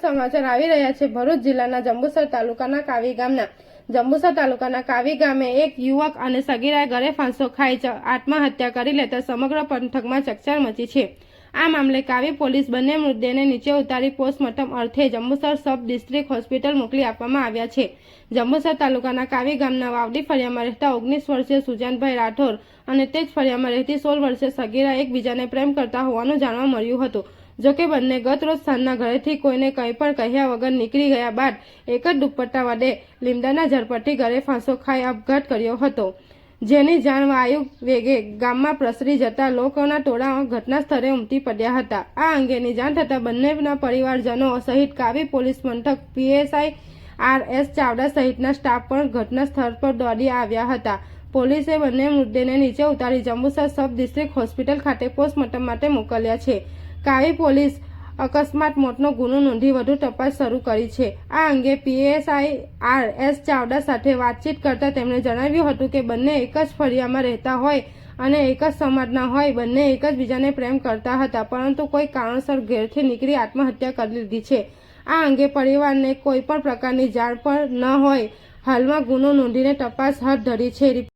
સમાચાર આવી રહ્યા છે ભરૂચ જિલ્લાના જંબુસર તાલુકાના કાવી ગામના જંબુસર તાલુકાના કાવી ગામે એક યુવક અને સગીરાએ ઘરે ફાંસો ખાઈ આત્મહત્યા કરી લેતા સમગ્ર પંથકમાં ચકચાર મચી છે। આ મામલે કાવી પોલીસ બંને મૃતદેહને નીચે ઉતારી પોસ્ટમોર્ટમ અર્થે જંબુસર સબ ડિસ્ટ્રિક્ટ હોસ્પિટલ મોકલી આપવામાં આવ્યા છે। જંબુસર તાલુકાના કાવી ગામના વાવડી ફળિયામાં રહેતા 19 વર્ષીય સુજાનભાઈ રાઠોડ અને તે જ ફળિયામાં રહેતી 16 વર્ષીય સગીરા એકબીજાને પ્રેમ કરતા હોવાનું જાણવા મળ્યું હતું। જોકે બંને ગત રોજ સાંજના ઘરેથી કોઈને કંઈ પણ કહ્યા વગર નીકળી ગયા બાદ એક જ દુપટ્ટા વડે લીમડાના ઝરપટ્ટી ઘરે ફાંસો ખાઈ આપઘાત કર્યો હતો, જેની જાણ વાયુ વેગે ગામમાં પ્રસરી જતા લોકોના ટોળા ઘટના સ્થળે ઉમટી પડ્યા હતા। આ અંગેની જાણ થતાં બંનેના પરિવારજનો સહિત કાવી પોલીસ મથક પીએસઆઈ RS ચાવડા સહિતના સ્ટાફ પણ ઘટના સ્થળ પર દોડી આવ્યા હતા। પોલીસે બંને મૃતદેહને નીચે ઉતારી જંબુસર સબ ડિસ્ટ્રિક્ટ હોસ્પિટલ ખાતે પોસ્ટમોર્ટમ માટે મોકલ્યા છે। કાવી પોલીસ અકસ્માત મોતનો ગુનો નોંધી વધુ તપાસ શરૂ કરી છે। આ અંગે પીએસઆઈ RS ચાવડા સાથે વાતચીત કરતા તેમણે જણાવ્યું હતું કે બંને એક જ ફળિયામાં રહેતા હોય અને એક જ સમાજના હોય, બંને એક જ બીજાને પ્રેમ કરતા હતા, પરંતુ કોઈ કારણસર ઘેરથી નીકળી આત્મહત્યા કરી લીધી છે। આ અંગે પરિવારને કોઈ પણ પ્રકારની જાણ પણ ન હોય હાલમાં ગુનો નોંધીને તપાસ હાથ ધરી છે।